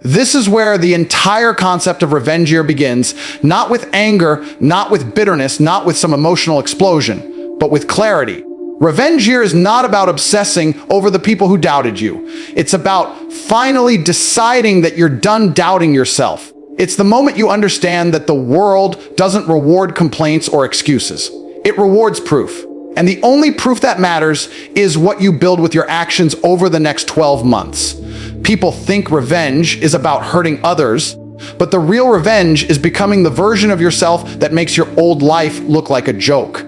This is where the entire concept of revenge year begins, not with anger, not with bitterness, not with some emotional explosion, but with clarity. Revenge year is not about obsessing over the people who doubted you. It's about finally deciding that you're done doubting yourself. It's the moment you understand that the world doesn't reward complaints or excuses. It rewards proof. And the only proof that matters is what you build with your actions over the next 12 months. People think revenge is about hurting others, but the real revenge is becoming the version of yourself that makes your old life look like a joke.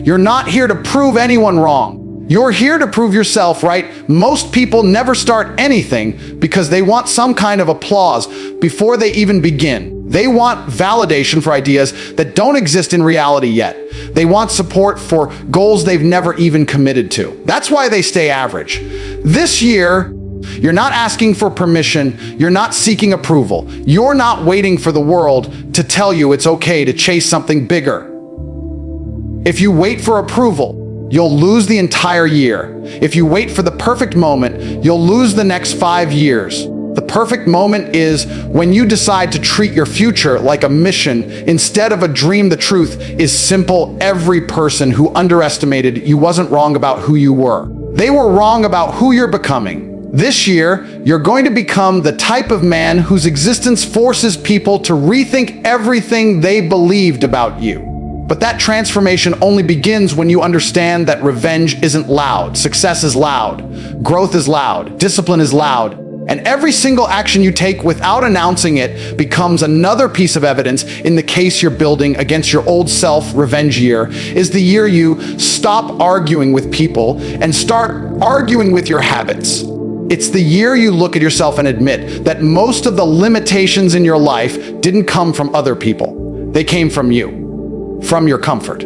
You're not here to prove anyone wrong. You're here to prove yourself right. Most people never start anything because they want some kind of applause before they even begin. They want validation for ideas that don't exist in reality yet. They want support for goals they've never even committed to. That's why they stay average. This year, you're not asking for permission. You're not seeking approval. You're not waiting for the world to tell you it's okay to chase something bigger. If you wait for approval, you'll lose the entire year. If you wait for the perfect moment, you'll lose the next 5 years. The perfect moment is when you decide to treat your future like a mission instead of a dream. The truth is simple. Every person who underestimated you wasn't wrong about who you were. They were wrong about who you're becoming. This year, you're going to become the type of man whose existence forces people to rethink everything they believed about you. But that transformation only begins when you understand that revenge isn't loud. Success is loud. Growth is loud. Discipline is loud. And every single action you take without announcing it becomes another piece of evidence in the case you're building against your old self. Revenge year is the year you stop arguing with people and start arguing with your habits. It's the year you look at yourself and admit that most of the limitations in your life didn't come from other people. They came from you. From your comfort,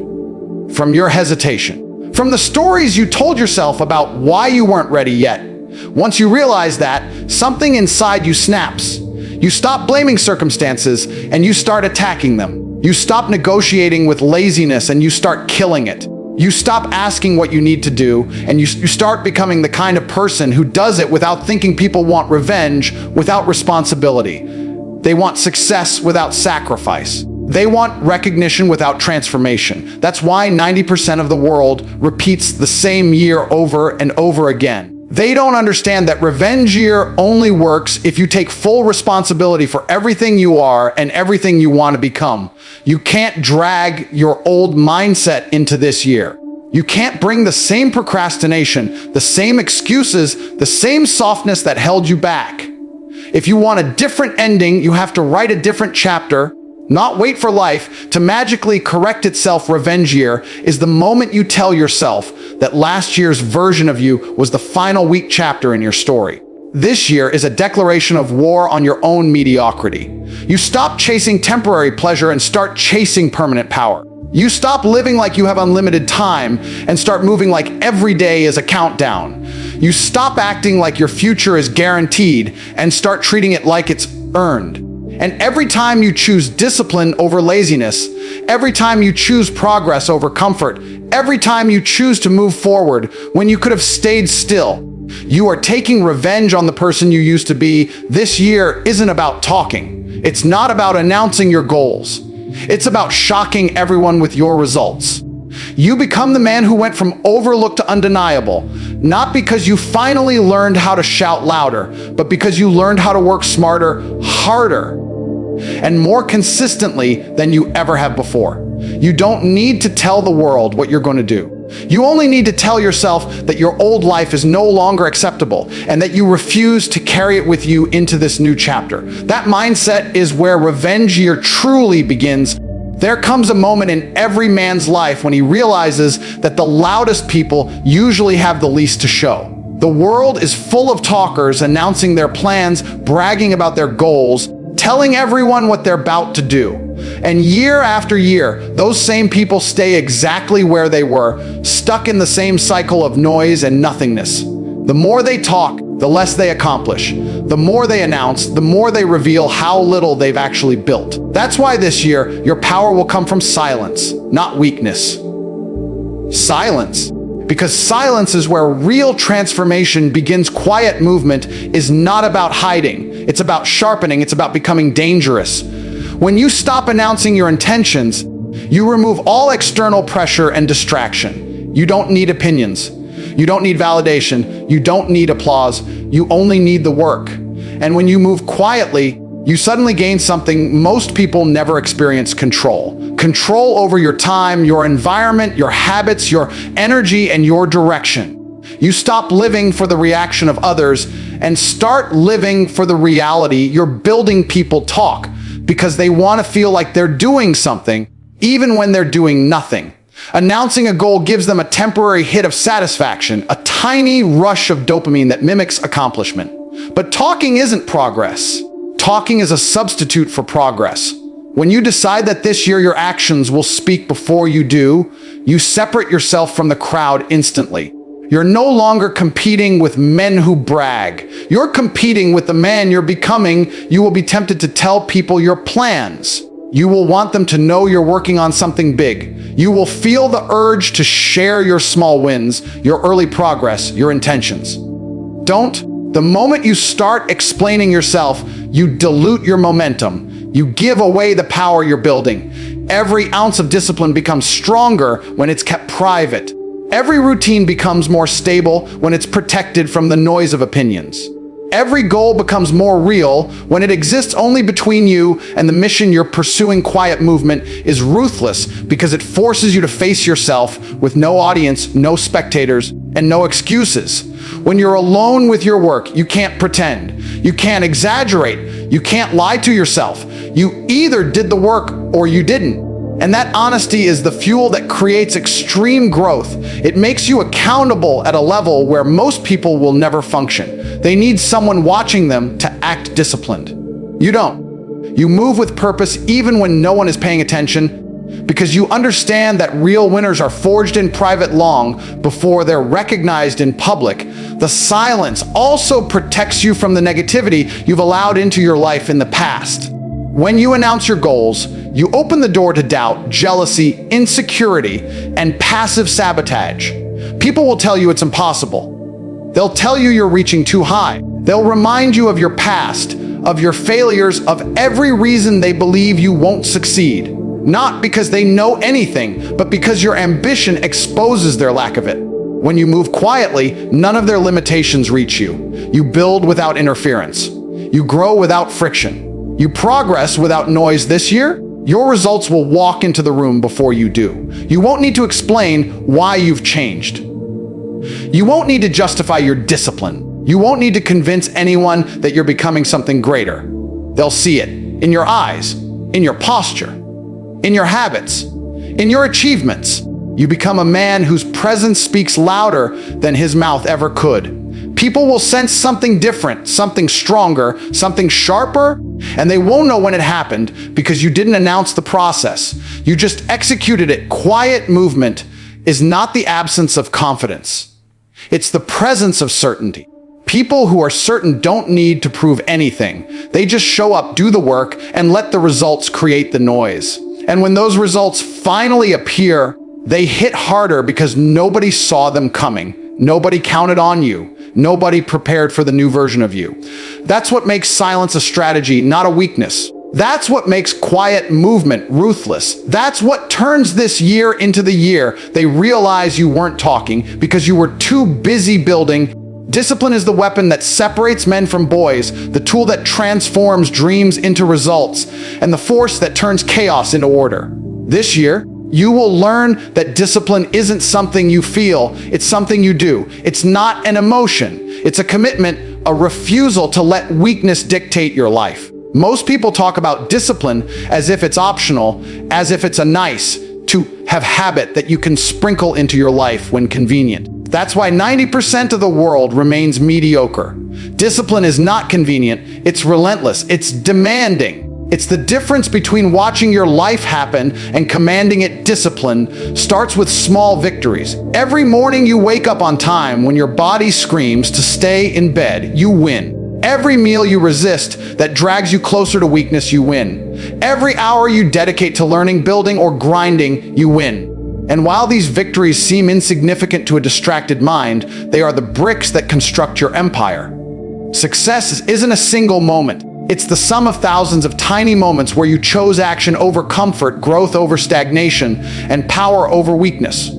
from your hesitation, from the stories you told yourself about why you weren't ready yet. Once you realize that, something inside you snaps. You stop blaming circumstances and you start attacking them. You stop negotiating with laziness and you start killing it. You stop asking what you need to do and you start becoming the kind of person who does it without thinking. People want revenge without responsibility. They want success without sacrifice. They want recognition without transformation. That's why 90% of the world repeats the same year over and over again. They don't understand that revenge year only works if you take full responsibility for everything you are and everything you want to become. You can't drag your old mindset into this year. You can't bring the same procrastination, the same excuses, the same softness that held you back. If you want a different ending, you have to write a different chapter. Not wait for life to magically correct itself. Revenge year is the moment you tell yourself that last year's version of you was the final weak chapter in your story. This year is a declaration of war on your own mediocrity. You stop chasing temporary pleasure and start chasing permanent power. You stop living like you have unlimited time and start moving like every day is a countdown. You stop acting like your future is guaranteed and start treating it like it's earned. And every time you choose discipline over laziness, every time you choose progress over comfort, every time you choose to move forward when you could have stayed still, you are taking revenge on the person you used to be. This year isn't about talking. It's not about announcing your goals. It's about shocking everyone with your results. You become the man who went from overlooked to undeniable, not because you finally learned how to shout louder, but because you learned how to work smarter, harder, and more consistently than you ever have before. You don't need to tell the world what you're going to do. You only need to tell yourself that your old life is no longer acceptable and that you refuse to carry it with you into this new chapter. That mindset is where revenge year truly begins. There comes a moment in every man's life when he realizes that the loudest people usually have the least to show. The world is full of talkers announcing their plans, bragging about their goals, telling everyone what they're about to do. And year after year, those same people stay exactly where they were, stuck in the same cycle of noise and nothingness. The more they talk, the less they accomplish. The more they announce, the more they reveal how little they've actually built. That's why this year, your power will come from silence, not weakness. Silence. Because silence is where real transformation begins. Quiet movement is not about hiding. It's about sharpening. It's about becoming dangerous. When you stop announcing your intentions, you remove all external pressure and distraction. You don't need opinions. You don't need validation. You don't need applause. You only need the work. And when you move quietly, you suddenly gain something most people never experience: control. Control over your time, your environment, your habits, your energy, and your direction. You stop living for the reaction of others and start living for the reality. You're building people talk because they want to feel like they're doing something, even when they're doing nothing. Announcing a goal gives them a temporary hit of satisfaction, a tiny rush of dopamine that mimics accomplishment. But talking isn't progress. Talking is a substitute for progress. When you decide that this year your actions will speak before you do, you separate yourself from the crowd instantly. You're no longer competing with men who brag. You're competing with the man you're becoming. You will be tempted to tell people your plans. You will want them to know you're working on something big. You will feel the urge to share your small wins, your early progress, your intentions. Don't. The moment you start explaining yourself, you dilute your momentum. You give away the power you're building. Every ounce of discipline becomes stronger when it's kept private. Every routine becomes more stable when it's protected from the noise of opinions. Every goal becomes more real when it exists only between you and the mission you're pursuing. Quiet movement is ruthless because it forces you to face yourself with no audience, no spectators, and no excuses. When you're alone with your work, you can't pretend. You can't exaggerate. You can't lie to yourself. You either did the work or you didn't. And that honesty is the fuel that creates extreme growth. It makes you accountable at a level where most people will never function. They need someone watching them to act disciplined. You don't. You move with purpose even when no one is paying attention, because you understand that real winners are forged in private long before they're recognized in public. The silence also protects you from the negativity you've allowed into your life in the past. When you announce your goals, you open the door to doubt, jealousy, insecurity, and passive sabotage. People will tell you it's impossible. They'll tell you you're reaching too high. They'll remind you of your past, of your failures, of every reason they believe you won't succeed. Not because they know anything, but because your ambition exposes their lack of it. When you move quietly, none of their limitations reach you. You build without interference. You grow without friction. You progress without noise. This year, your results will walk into the room before you do. You won't need to explain why you've changed. You won't need to justify your discipline. You won't need to convince anyone that you're becoming something greater. They'll see it in your eyes, in your posture, in your habits, in your achievements. You become a man whose presence speaks louder than his mouth ever could. People will sense something different, something stronger, something sharper, and they won't know when it happened because you didn't announce the process. You just executed it. Quiet movement is not the absence of confidence. It's the presence of certainty. People who are certain don't need to prove anything. They just show up, do the work, and let the results create the noise. And when those results finally appear, they hit harder because nobody saw them coming. Nobody counted on you. Nobody prepared for the new version of you. That's what makes silence a strategy, not a weakness. That's what makes quiet movement ruthless. That's what turns this year into the year they realize you weren't talking because you were too busy building. Discipline is the weapon that separates men from boys, the tool that transforms dreams into results, and the force that turns chaos into order. This year, you will learn that discipline isn't something you feel, it's something you do. It's not an emotion. It's a commitment, a refusal to let weakness dictate your life. Most people talk about discipline as if it's optional, as if it's a nice to have habit that you can sprinkle into your life when convenient. That's why 90% of the world remains mediocre. Discipline is not convenient, it's relentless, it's demanding. It's the difference between watching your life happen and commanding it. Discipline starts with small victories. Every morning you wake up on time when your body screams to stay in bed, you win. Every meal you resist that drags you closer to weakness, you win. Every hour you dedicate to learning, building, or grinding, you win. And while these victories seem insignificant to a distracted mind, they are the bricks that construct your empire. Success isn't a single moment. It's the sum of thousands of tiny moments where you chose action over comfort, growth over stagnation, and power over weakness.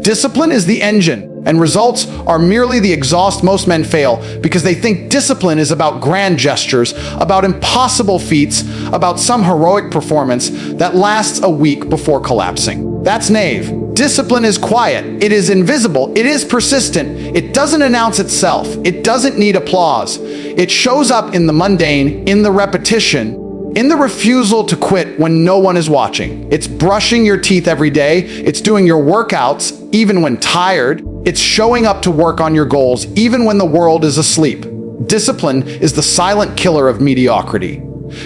Discipline is the engine, and results are merely the exhaust. Most men fail because they think discipline is about grand gestures, about impossible feats, about some heroic performance that lasts a week before collapsing. That's naive. Discipline is quiet. It is invisible. It is persistent. It doesn't announce itself. It doesn't need applause. It shows up in the mundane, in the repetition, in the refusal to quit when no one is watching. It's brushing your teeth every day. It's doing your workouts even when tired. It's showing up to work on your goals even when the world is asleep. Discipline is the silent killer of mediocrity.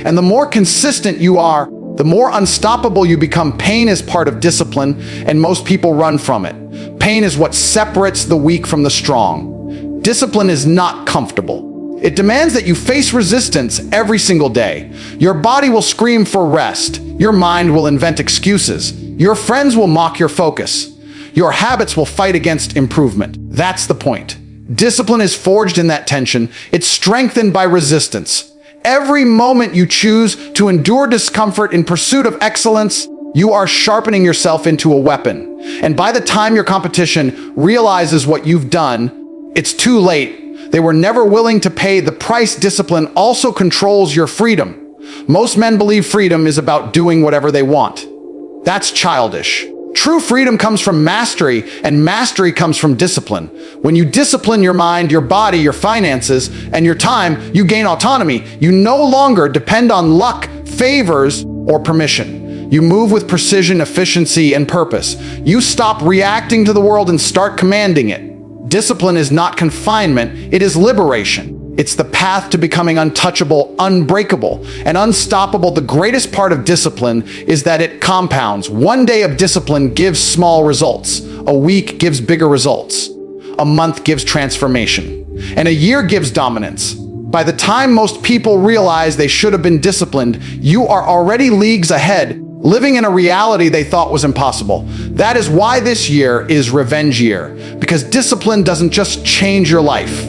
And the more consistent you are, the more unstoppable you become. Pain is part of discipline, and most people run from it. Pain is what separates the weak from the strong. Discipline is not comfortable. It demands that you face resistance every single day. Your body will scream for rest. Your mind will invent excuses. Your friends will mock your focus. Your habits will fight against improvement. That's the point. Discipline is forged in that tension. It's strengthened by resistance. Every moment you choose to endure discomfort in pursuit of excellence, you are sharpening yourself into a weapon. And by the time your competition realizes what you've done, it's too late. They were never willing to pay the price. Discipline also controls your freedom. Most men believe freedom is about doing whatever they want. That's childish. True freedom comes from mastery, and mastery comes from discipline. When you discipline your mind, your body, your finances, and your time, you gain autonomy. You no longer depend on luck, favors, or permission. You move with precision, efficiency, and purpose. You stop reacting to the world and start commanding it. Discipline is not confinement, it is liberation. It's the path to becoming untouchable, unbreakable, and unstoppable. The greatest part of discipline is that it compounds. One day of discipline gives small results. A week gives bigger results. A month gives transformation. And a year gives dominance. By the time most people realize they should have been disciplined, you are already leagues ahead, living in a reality they thought was impossible. That is why this year is Revenge Year, because discipline doesn't just change your life.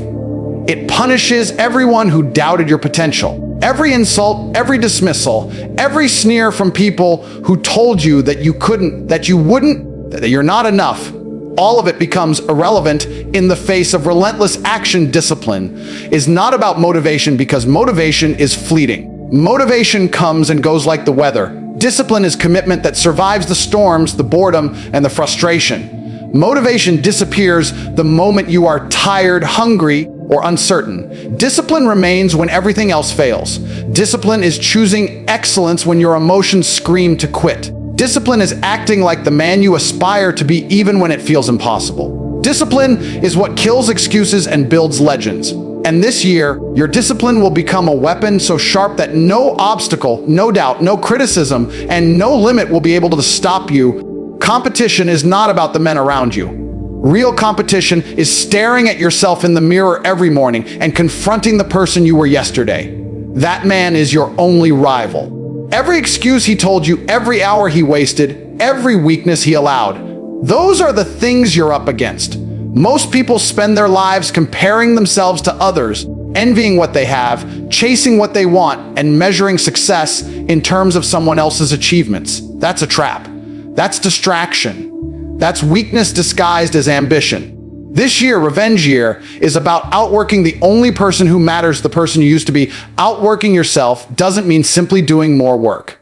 It punishes everyone who doubted your potential. Every insult, every dismissal, every sneer from people who told you that you couldn't, that you wouldn't, that you're not enough, all of it becomes irrelevant in the face of relentless action. Discipline is not about motivation, because motivation is fleeting. Motivation comes and goes like the weather. Discipline is commitment that survives the storms, the boredom, and the frustration. Motivation disappears the moment you are tired, hungry, or uncertain. Discipline remains when everything else fails. Discipline is choosing excellence when your emotions scream to quit. Discipline is acting like the man you aspire to be even when it feels impossible. Discipline is what kills excuses and builds legends. And this year, your discipline will become a weapon so sharp that no obstacle, no doubt, no criticism, and no limit will be able to stop you. Competition is not about the men around you. Real competition is staring at yourself in the mirror every morning and confronting the person you were yesterday. That man is your only rival. Every excuse he told you, every hour he wasted, every weakness he allowed, those are the things you're up against. Most people spend their lives comparing themselves to others, envying what they have, chasing what they want, and measuring success in terms of someone else's achievements. That's a trap. That's distraction. That's weakness disguised as ambition. This year, Revenge Year, is about outworking the only person who matters, the person you used to be. Outworking yourself doesn't mean simply doing more work.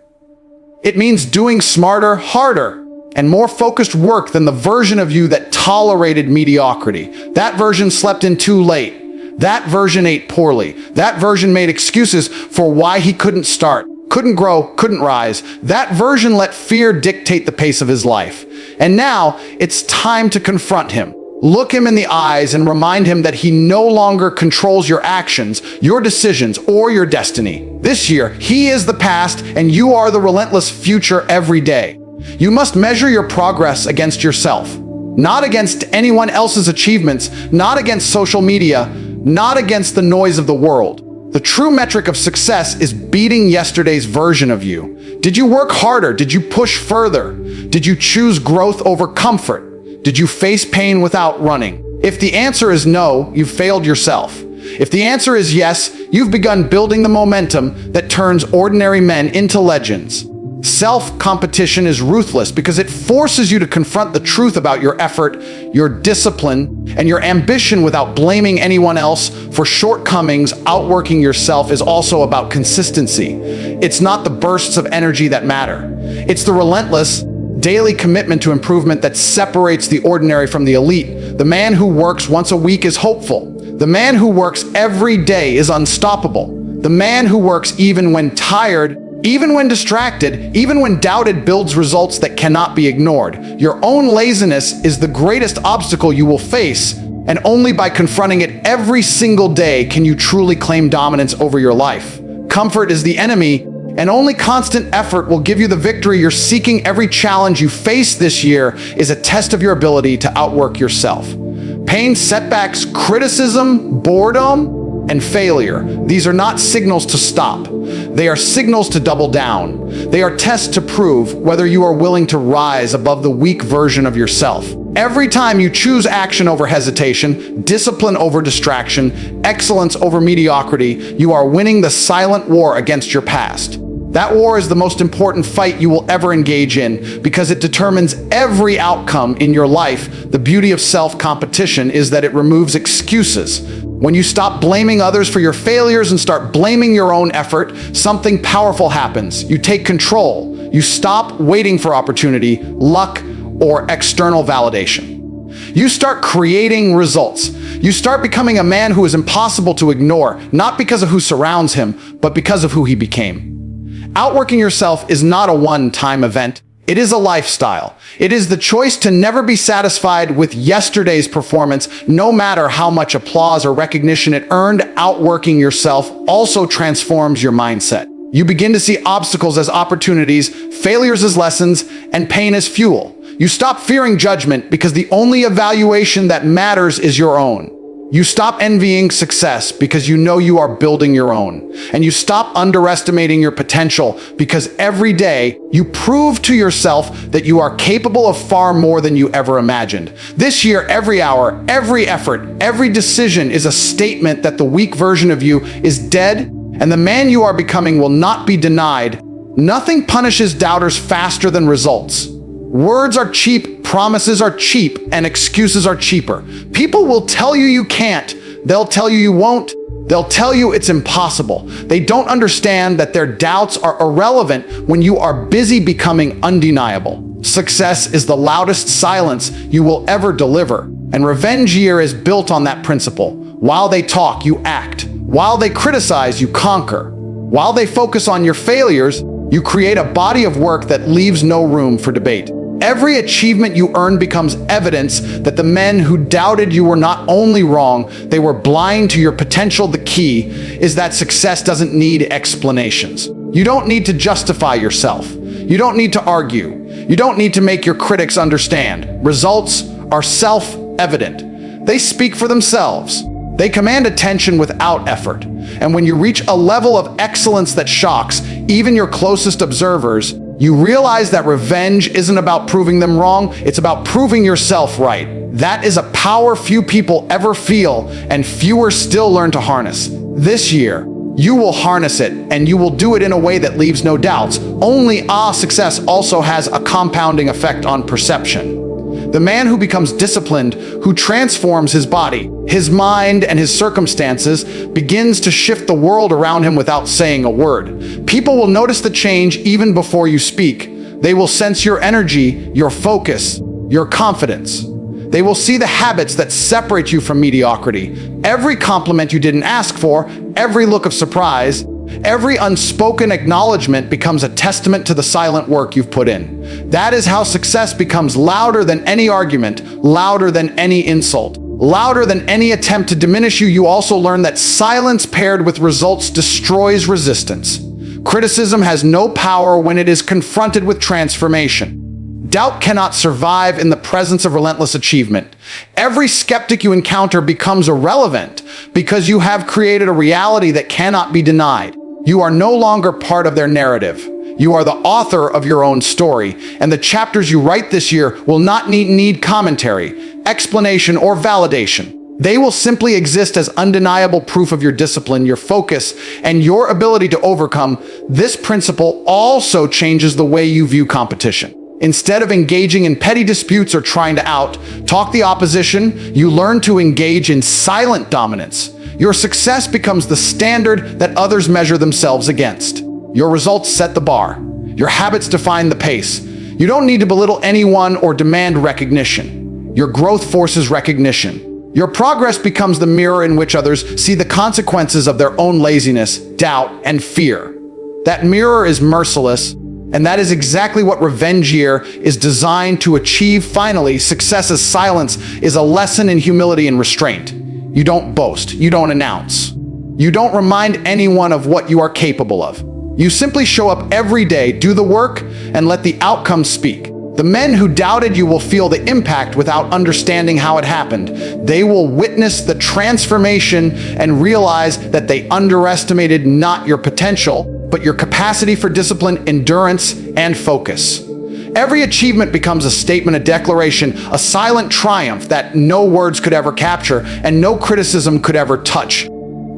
It means doing smarter, harder, and more focused work than the version of you that tolerated mediocrity. That version slept in too late. That version ate poorly. That version made excuses for why he couldn't start, couldn't grow, couldn't rise. That version let fear dictate the pace of his life. And now it's time to confront him. Look him in the eyes and remind him that he no longer controls your actions, your decisions, or your destiny. This year, he is the past and you are the relentless future every day. You must measure your progress against yourself, not against anyone else's achievements, not against social media, not against the noise of the world. The true metric of success is beating yesterday's version of you. Did you work harder? Did you push further? Did you choose growth over comfort? Did you face pain without running? If the answer is no, you've failed yourself. If the answer is yes, you've begun building the momentum that turns ordinary men into legends. Self-competition is ruthless because it forces you to confront the truth about your effort, your discipline, and your ambition without blaming anyone else for shortcomings. Outworking yourself is also about consistency. It's not the bursts of energy that matter. It's the relentless, daily commitment to improvement that separates the ordinary from the elite. The man who works once a week is hopeful. The man who works every day is unstoppable. The man who works even when tired, even when distracted, even when doubted, builds results that cannot be ignored. Your own laziness is the greatest obstacle you will face, and only by confronting it every single day can you truly claim dominance over your life. Comfort is the enemy, and only constant effort will give you the victory you're seeking. Every challenge you face this year is a test of your ability to outwork yourself. Pain, setbacks, criticism, boredom, and failure. These are not signals to stop. They are signals to double down. They are tests to prove whether you are willing to rise above the weak version of yourself. Every time you choose action over hesitation, discipline over distraction, excellence over mediocrity, you are winning the silent war against your past. That war is the most important fight you will ever engage in because it determines every outcome in your life. The beauty of self-competition is that it removes excuses. When you stop blaming others for your failures and start blaming your own effort, something powerful happens. You take control. You stop waiting for opportunity, luck, or external validation. You start creating results. You start becoming a man who is impossible to ignore, not because of who surrounds him, but because of who he became. Outworking yourself is not a one-time event. It is a lifestyle. It is the choice to never be satisfied with yesterday's performance, no matter how much applause or recognition it earned. Outworking yourself also transforms your mindset. You begin to see obstacles as opportunities, failures as lessons, and pain as fuel. You stop fearing judgment because the only evaluation that matters is your own. You stop envying success because you know you are building your own. And you stop underestimating your potential because every day you prove to yourself that you are capable of far more than you ever imagined. This year, every hour, every effort, every decision is a statement that the weak version of you is dead, and the man you are becoming will not be denied. Nothing punishes doubters faster than results. Words are cheap, promises are cheap, and excuses are cheaper. People will tell you you can't. They'll tell you you won't. They'll tell you it's impossible. They don't understand that their doubts are irrelevant when you are busy becoming undeniable. Success is the loudest silence you will ever deliver, and Revenge Year is built on that principle. While they talk, you act. While they criticize, you conquer. While they focus on your failures, you create a body of work that leaves no room for debate. Every achievement you earn becomes evidence that the men who doubted you were not only wrong, they were blind to your potential. The key is that success doesn't need explanations. You don't need to justify yourself. You don't need to argue. You don't need to make your critics understand. Results are self-evident. They speak for themselves. They command attention without effort. And when you reach a level of excellence that shocks even your closest observers, you realize that revenge isn't about proving them wrong, it's about proving yourself right. That is a power few people ever feel, and fewer still learn to harness. This year, you will harness it, and you will do it in a way that leaves no doubts. Only success also has a compounding effect on perception. The man who becomes disciplined, who transforms his body, his mind, and his circumstances, begins to shift the world around him without saying a word. People will notice the change even before you speak. They will sense your energy, your focus, your confidence. They will see the habits that separate you from mediocrity. Every compliment you didn't ask for, every look of surprise, every unspoken acknowledgement becomes a testament to the silent work you've put in. That is how success becomes louder than any argument, louder than any insult, louder than any attempt to diminish you. You also learn that silence paired with results destroys resistance. Criticism has no power when it is confronted with transformation. Doubt cannot survive in the presence of relentless achievement. Every skeptic you encounter becomes irrelevant because you have created a reality that cannot be denied. You are no longer part of their narrative. You are the author of your own story, and the chapters you write this year will not need commentary, explanation, or validation. They will simply exist as undeniable proof of your discipline, your focus, and your ability to overcome. This principle also changes the way you view competition. Instead of engaging in petty disputes or trying to out-talk the opposition, you learn to engage in silent dominance. Your success becomes the standard that others measure themselves against. Your results set the bar. Your habits define the pace. You don't need to belittle anyone or demand recognition. Your growth forces recognition. Your progress becomes the mirror in which others see the consequences of their own laziness, doubt, and fear. That mirror is merciless, and that is exactly what Revenge Year is designed to achieve. Finally, success as silence is a lesson in humility and restraint. You don't boast. You don't announce. You don't remind anyone of what you are capable of. You simply show up every day, do the work, and let the outcome speak. The men who doubted you will feel the impact without understanding how it happened. They will witness the transformation and realize that they underestimated not your potential, but your capacity for discipline, endurance, and focus. Every achievement becomes a statement, a declaration, a silent triumph that no words could ever capture and no criticism could ever touch.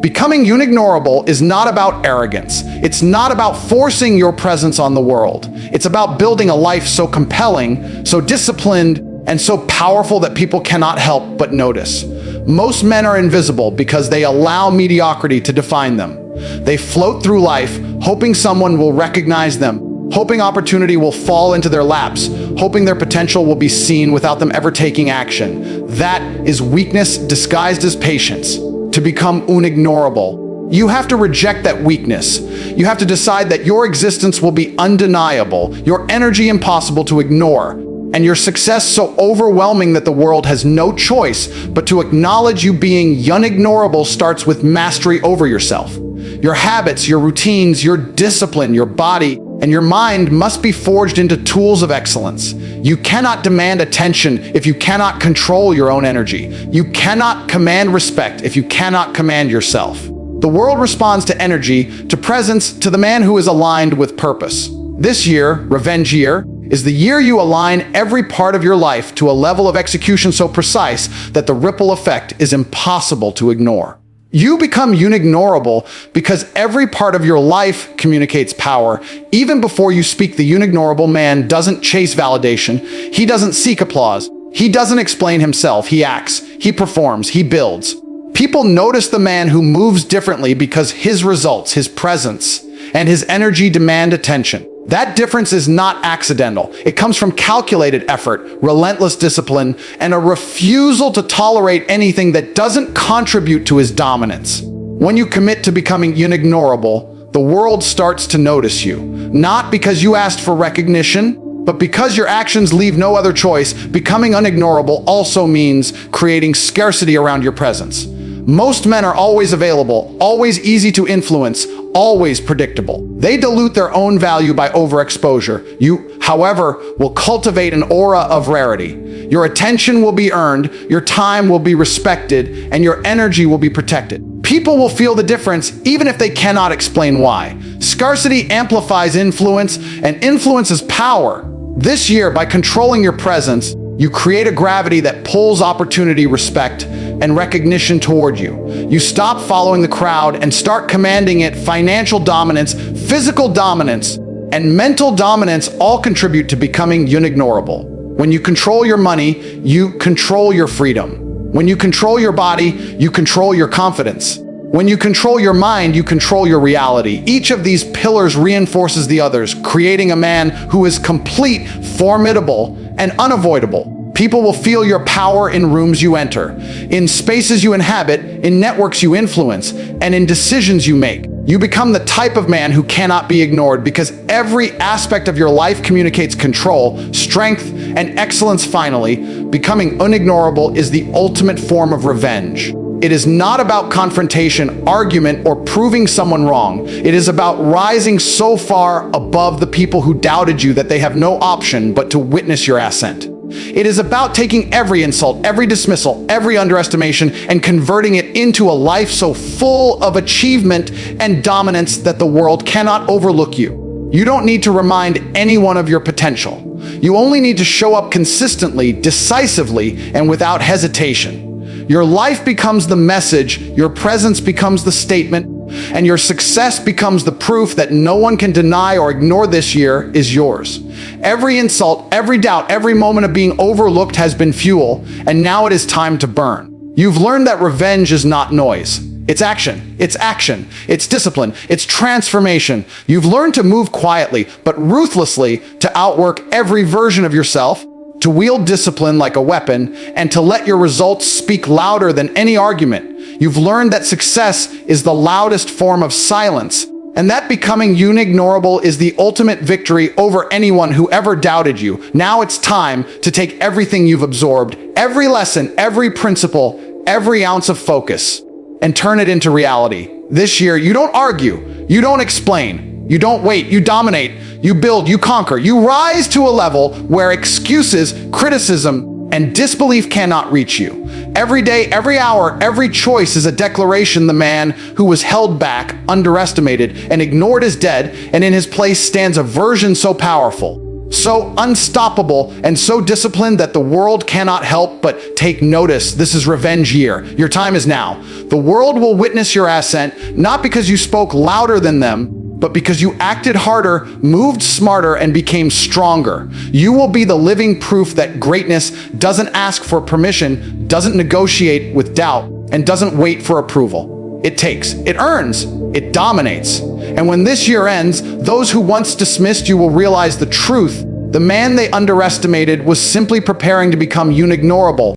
Becoming unignorable is not about arrogance. It's not about forcing your presence on the world. It's about building a life so compelling, so disciplined, and so powerful that people cannot help but notice. Most men are invisible because they allow mediocrity to define them. They float through life, hoping someone will recognize them, hoping opportunity will fall into their laps, hoping their potential will be seen without them ever taking action. That is weakness disguised as patience. To become unignorable, you have to reject that weakness. You have to decide that your existence will be undeniable, your energy impossible to ignore, and your success so overwhelming that the world has no choice but to acknowledge you. Being unignorable starts with mastery over yourself. Your habits, your routines, your discipline, your body, and your mind must be forged into tools of excellence. You cannot demand attention if you cannot control your own energy. You cannot command respect if you cannot command yourself. The world responds to energy, to presence, to the man who is aligned with purpose. This year, Revenge Year, is the year you align every part of your life to a level of execution so precise that the ripple effect is impossible to ignore. You become unignorable because every part of your life communicates power. Even before you speak, the unignorable man doesn't chase validation. He doesn't seek applause. He doesn't explain himself. He acts. He performs. He builds. People notice the man who moves differently because his results, his presence, and his energy demand attention. That difference is not accidental. It comes from calculated effort, relentless discipline, and a refusal to tolerate anything that doesn't contribute to his dominance. When you commit to becoming unignorable, the world starts to notice you. Not because you asked for recognition, but because your actions leave no other choice. Becoming unignorable also means creating scarcity around your presence. Most men are always available, always easy to influence, always predictable. They dilute their own value by overexposure. You, however, will cultivate an aura of rarity. Your attention will be earned, your time will be respected, and your energy will be protected. People will feel the difference even if they cannot explain why. Scarcity amplifies influence, and influence is power. This year, by controlling your presence, you create a gravity that pulls opportunity, respect, and recognition toward you. You stop following the crowd and start commanding it. Financial dominance, physical dominance, and mental dominance all contribute to becoming unignorable. When you control your money, you control your freedom. When you control your body, you control your confidence. When you control your mind, you control your reality. Each of these pillars reinforces the others, creating a man who is complete, formidable, and unavoidable. People will feel your power in rooms you enter, in spaces you inhabit, in networks you influence, and in decisions you make. You become the type of man who cannot be ignored because every aspect of your life communicates control, strength, and excellence. Finally, becoming unignorable is the ultimate form of revenge. It is not about confrontation, argument, or proving someone wrong. It is about rising so far above the people who doubted you that they have no option but to witness your ascent. It is about taking every insult, every dismissal, every underestimation, and converting it into a life so full of achievement and dominance that the world cannot overlook you. You don't need to remind anyone of your potential. You only need to show up consistently, decisively, and without hesitation. Your life becomes the message, your presence becomes the statement, and your success becomes the proof that no one can deny or ignore this year is yours. Every insult, every doubt, every moment of being overlooked has been fuel, and now it is time to burn. You've learned that revenge is not noise. It's action. It's action. It's discipline. It's transformation. You've learned to move quietly, but ruthlessly, to outwork every version of yourself, to wield discipline like a weapon, and to let your results speak louder than any argument. You've learned that success is the loudest form of silence, and that becoming unignorable is the ultimate victory over anyone who ever doubted you. Now it's time to take everything you've absorbed, every lesson, every principle, every ounce of focus, and turn it into reality. This year, you don't argue, you don't explain, you don't wait, you dominate, you build, you conquer, you rise to a level where excuses, criticism, and disbelief cannot reach you. Every day, every hour, every choice is a declaration the man who was held back, underestimated, and ignored is dead, and in his place stands a version so powerful, so unstoppable, and so disciplined that the world cannot help but take notice. This is revenge year. Your time is now. The world will witness your ascent, not because you spoke louder than them, but because you acted harder, moved smarter, and became stronger. You will be the living proof that greatness doesn't ask for permission, doesn't negotiate with doubt, and doesn't wait for approval. It takes, it earns, it dominates. And when this year ends, those who once dismissed you will realize the truth. The man they underestimated was simply preparing to become unignorable.